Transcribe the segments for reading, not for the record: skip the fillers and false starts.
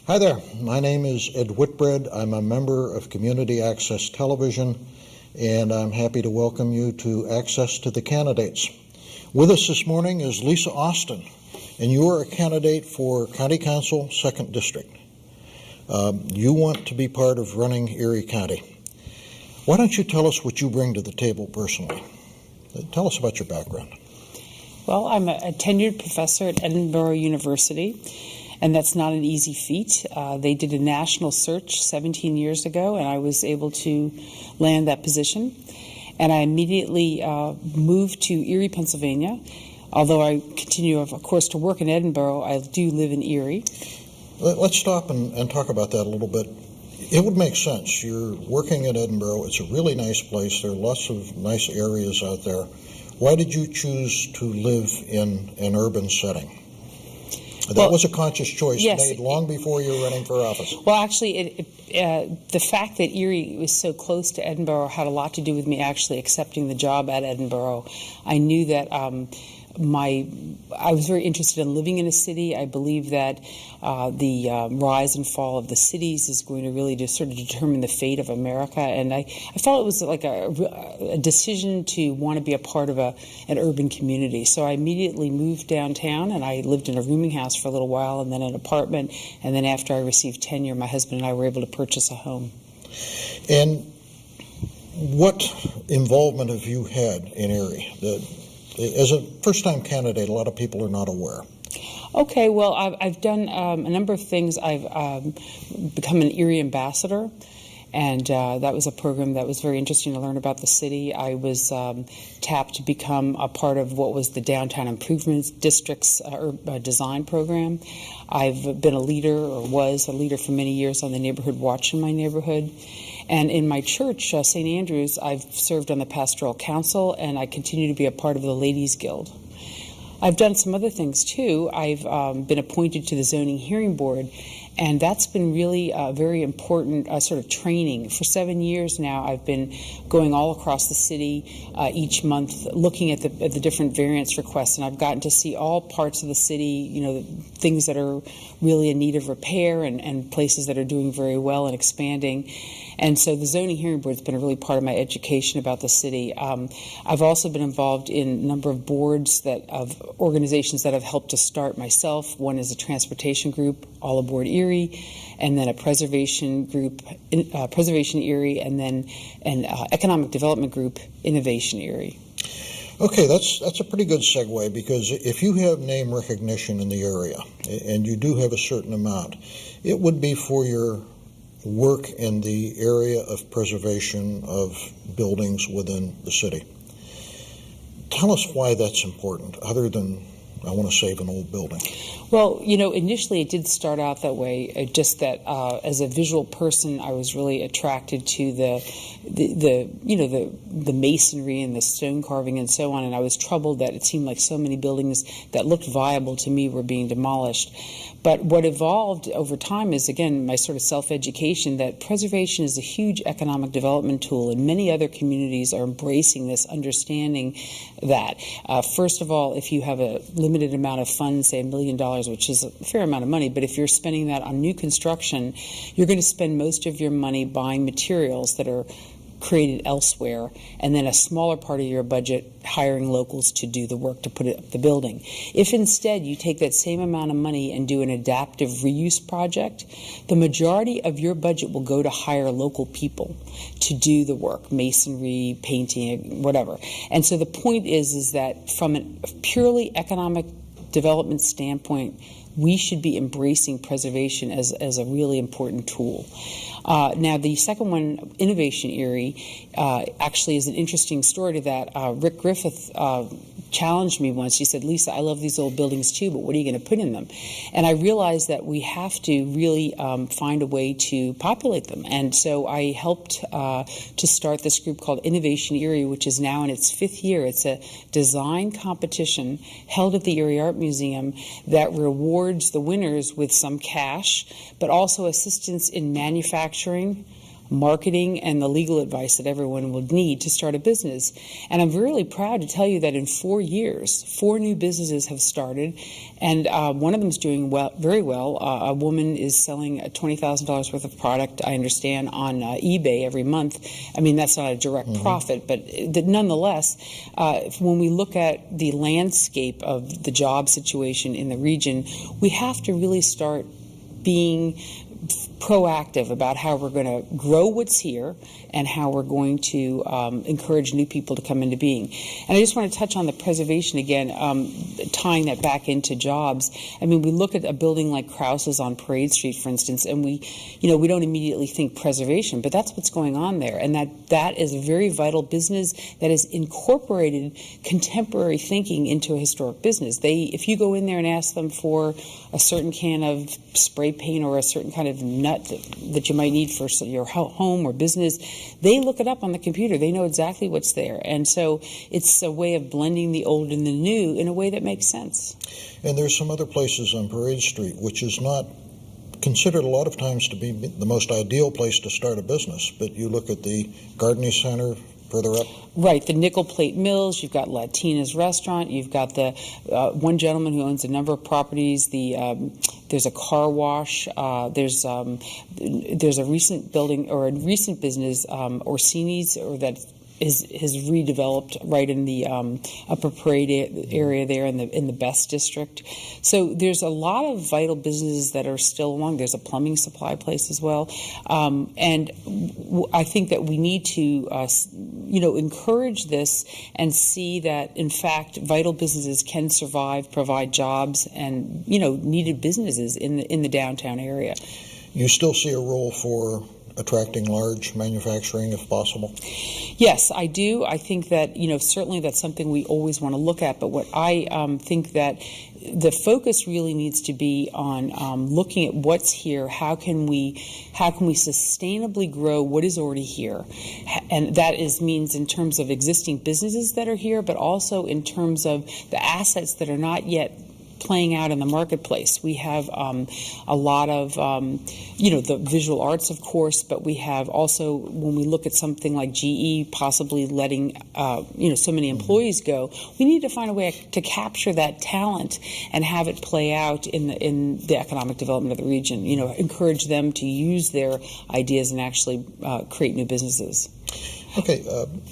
Hi there, my name is Ed Whitbread. I'm a member of Community Access Television, and I'm happy to welcome you to Access to the Candidates. With us this morning is Lisa Austin, and you are a candidate for County Council, 2nd District. You want to be part of running Erie County. Why don't you tell us what you bring to the table personally? Tell us about your background. Well, I'm a tenured professor at Edinburgh University, and that's not an easy feat. They did a national search 17 years ago, and I was able to land that position. And I immediately moved to Erie, Pennsylvania. Although I continue, of course, to work in Edinburgh, I do live in Erie. Let's stop and talk about that a little bit. It would make sense. You're working in Edinburgh. It's a really nice place. There are lots of nice areas out there. Why did you choose to live in an urban setting? That was a conscious choice made long before you were running for office. Well, actually, the fact that Erie was so close to Edinburgh had a lot to do with me actually accepting the job at Edinburgh. I knew that I was very interested in living in a city. I believe that the rise and fall of the cities is going to really just sort of determine the fate of America. And I felt it was like a decision to want to be a part of an urban community. So I immediately moved downtown, and I lived in a rooming house for a little while, and then an apartment. And then after I received tenure, my husband and I were able to purchase a home. And what involvement have you had in Erie? As a first-time candidate, a lot of people are not aware. Okay, well, I've done a number of things. I've become an Erie ambassador, and that was a program that was very interesting to learn about the city. I was tapped to become a part of what was the Downtown Improvement District's design program. I've been a leader, or was a leader for many years on the Neighborhood Watch in my neighborhood. And in my church, St. Andrews, I've served on the Pastoral Council, and I continue to be a part of the Ladies Guild. I've done some other things, too. I've been appointed to the Zoning Hearing Board, and that's been really a very important sort of training. For 7 years now, I've been going all across the city each month, looking at the different variance requests, and I've gotten to see all parts of the city, things that are really in need of repair and places that are doing very well and expanding. And so the Zoning Hearing Board has been a really part of my education about the city. I've also been involved in a number of boards of organizations that have helped to start myself. One is a transportation group, All Aboard Erie, and then a preservation group, Preservation Erie, and then an economic development group, Innovation Erie. Okay, that's a pretty good segue, because if you have name recognition in the area, and you do have a certain amount, it would be for your work in the area of preservation of buildings within the city. Tell us why that's important, other than I want to save an old building. Well, initially it did start out that way. Just that as a visual person, I was really attracted to the masonry and the stone carving and so on. And I was troubled that it seemed like so many buildings that looked viable to me were being demolished. But what evolved over time is, again, my sort of self-education that preservation is a huge economic development tool, and many other communities are embracing this, understanding that. First of all, if you have a limited amount of funds, say $1 million, which is a fair amount of money, but if you're spending that on new construction, you're going to spend most of your money buying materials that are created elsewhere, and then a smaller part of your budget hiring locals to do the work to put up the building. If instead you take that same amount of money and do an adaptive reuse project, the majority of your budget will go to hire local people to do the work, masonry, painting, whatever. And so the point is that from a purely economic development standpoint, we should be embracing preservation as a really important tool. Now, the second one, Innovation Erie, actually is an interesting story to that. Rick Griffith challenged me once. He said, "Lisa, I love these old buildings too, but what are you going to put in them?" And I realized that we have to really find a way to populate them. And so I helped to start this group called Innovation Erie, which is now in its 5th year. It's a design competition held at the Erie Art Museum that rewards the winners with some cash, but also assistance in manufacturing, marketing, and the legal advice that everyone would need to start a business. And I'm really proud to tell you that in 4 years, 4 new businesses have started, and one of them is doing very well. A woman is selling $20,000 worth of product, I understand, on eBay every month. I mean, that's not a direct profit, but nonetheless, when we look at the landscape of the job situation in the region, we have to really start being proactive about how we're going to grow what's here and how we're going to encourage new people to come into being. And I just want to touch on the preservation again, tying that back into jobs. I mean, we look at a building like Krause's on Parade Street, for instance, and we don't immediately think preservation, but that's what's going on there. And that is a very vital business that has incorporated contemporary thinking into a historic business. If you go in there and ask them for a certain can of spray paint or a certain kind of nut that you might need for your home or business, they look it up on the computer. They know exactly what's there. And so it's a way of blending the old and the new in a way that makes sense. And there's some other places on Parade Street which is not considered a lot of times to be the most ideal place to start a business. But you look at the Gardney Center further up. Right, the Nickel Plate Mills, you've got Latina's Restaurant, you've got the one gentleman who owns a number of properties, there's a car wash, there's a recent building or a recent business, Orsini's, or that is redeveloped right in the Upper Parade area there in the Best District. So there's a lot of vital businesses that are still along. There's a plumbing supply place as well, and I think that we need to encourage this and see that in fact vital businesses can survive, provide jobs, and needed businesses in the downtown area. You still see a role for attracting large manufacturing if possible? Yes, I do. I think that, certainly that's something we always want to look at. But what I think that the focus really needs to be on looking at what's here. How can we sustainably grow what is already here? And that means in terms of existing businesses that are here, but also in terms of the assets that are not yet playing out in the marketplace. We have a lot of, the visual arts, of course, but we have also, when we look at something like GE possibly letting, so many employees go, we need to find a way to capture that talent and have it play out in the economic development of the region. Encourage them to use their ideas and actually create new businesses. Okay.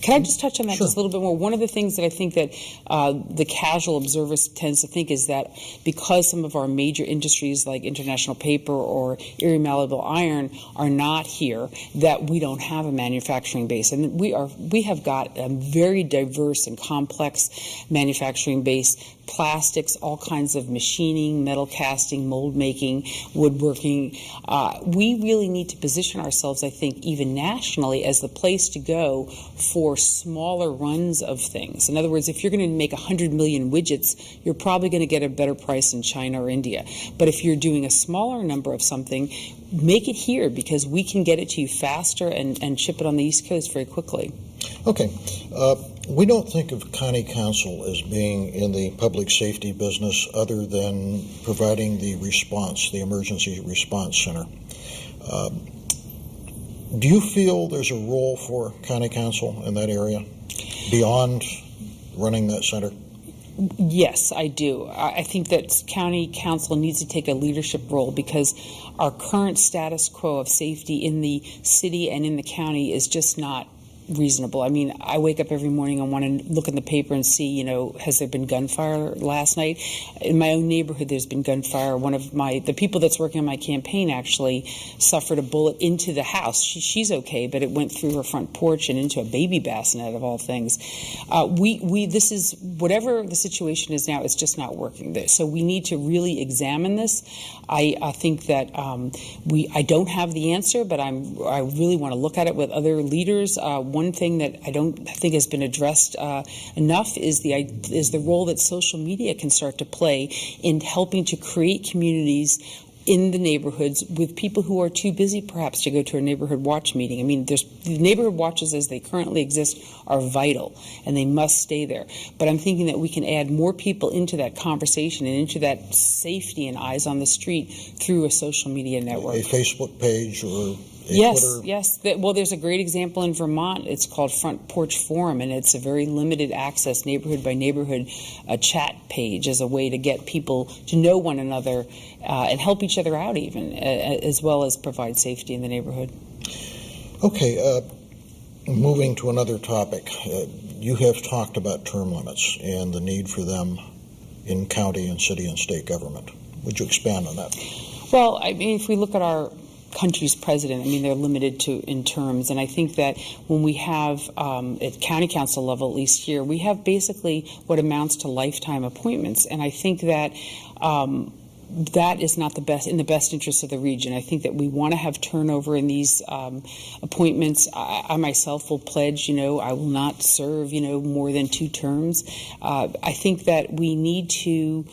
Can I just touch on that Sure. just a little bit more? One of the things that I think that the casual observer tends to think is that because some of our major industries like International Paper or Erie Malleable Iron are not here, that we don't have a manufacturing base. And we have got a very diverse and complex manufacturing base. Plastics, all kinds of machining, metal casting, mold making, woodworking. We really need to position ourselves, I think, even nationally as the place to go for smaller runs of things. In other words, if you're going to make 100 million widgets, you're probably going to get a better price in China or India. But if you're doing a smaller number of something, make it here because we can get it to you faster and ship it on the East Coast very quickly. Okay. We don't think of County Council as being in the public safety business other than providing the response, the emergency response center. Do you feel there's a role for County Council in that area beyond running that center? Yes, I do. I think that County Council needs to take a leadership role because our current status quo of safety in the city and in the county is just not reasonable. I mean, I wake up every morning and want to look in the paper and see, has there been gunfire last night? In my own neighborhood, there's been gunfire. One of the people that's working on my campaign actually suffered a bullet into the house. She's okay, but it went through her front porch and into a baby bassinet of all things. This is, whatever the situation is now, it's just not working. So we need to really examine this. I think that I don't have the answer, but I really want to look at it with other leaders. One thing that I don't think has been addressed enough is the role that social media can start to play in helping to create communities in the neighborhoods with people who are too busy perhaps to go to a neighborhood watch meeting. I mean, the neighborhood watches as they currently exist are vital and they must stay there. But I'm thinking that we can add more people into that conversation and into that safety and eyes on the street through a social media network. A Facebook page or Yes, Twitter? yes. Well, there's a great example in Vermont. It's called Front Porch Forum, and it's a very limited access, neighborhood by neighborhood, chat page as a way to get people to know one another and help each other out, even as well as provide safety in the neighborhood. Okay, moving to another topic. You have talked about term limits and the need for them in county and city and state government. Would you expand on that? Well, I mean, if we look at our country's president, I mean, they're limited to in terms, and I think that when we have at county council level, at least here, we have basically what amounts to lifetime appointments, and I think that that is not in the best interest of the region. I think that we want to have turnover in these appointments. I myself will pledge, I will not serve, more than 2 terms. I think that we need to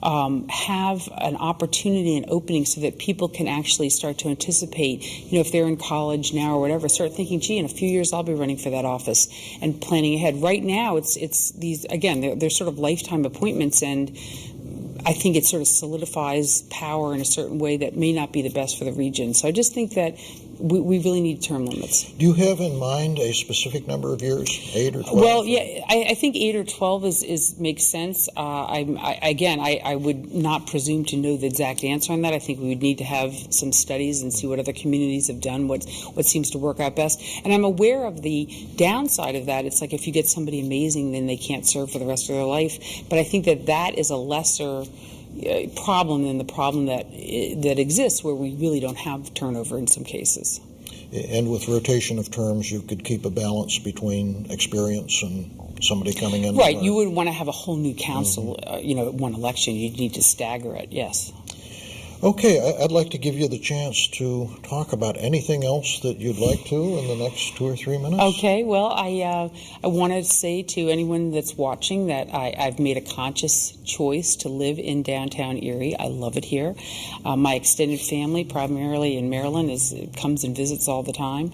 have an opportunity and opening so that people can actually start to anticipate, if they're in college now or whatever, start thinking, gee, in a few years I'll be running for that office, and planning ahead. Right now, it's these, again, they're sort of lifetime appointments, and I think it sort of solidifies power in a certain way that may not be the best for the region. So I just think that we really need term limits. Do you have in mind a specific number of years, 8 or 12? Well, yeah, I think 8 or 12 makes sense. I would not presume to know the exact answer on that. I think we would need to have some studies and see what other communities have done, what seems to work out best. And I'm aware of the downside of that. It's like if you get somebody amazing, then they can't serve for the rest of their life. But I think that is a lesser problem than the problem that exists, where we really don't have turnover in some cases. And with rotation of terms, you could keep a balance between experience and somebody coming in. Right. You would want to have a whole new council, at one election. You'd need to stagger it, yes. Okay, I'd like to give you the chance to talk about anything else that you'd like to in the next 2 or 3 minutes. Okay, well, I want to say to anyone that's watching that I've made a conscious choice to live in downtown Erie. I love it here. My extended family, primarily in Maryland, comes and visits all the time.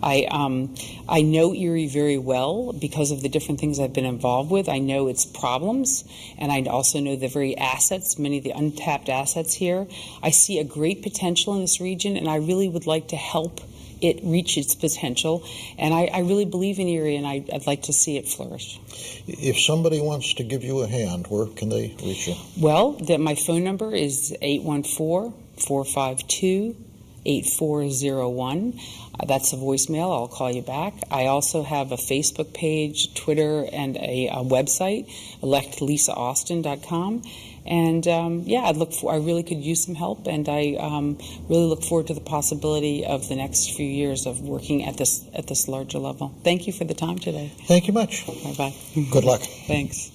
I know Erie very well because of the different things I've been involved with. I know its problems, and I also know the very assets, many of the untapped assets here. I see a great potential in this region, and I really would like to help it reach its potential. And I really believe in Erie, and I'd like to see it flourish. If somebody wants to give you a hand, where can they reach you? Well, my phone number is 814-452-8401. That's a voicemail. I'll call you back. I also have a Facebook page, Twitter, and a website, electlisaaustin.com. And I really could use some help, and I really look forward to the possibility of the next few years of working at this larger level. Thank you for the time today. Thank you much. Bye-bye. Good luck. Thanks.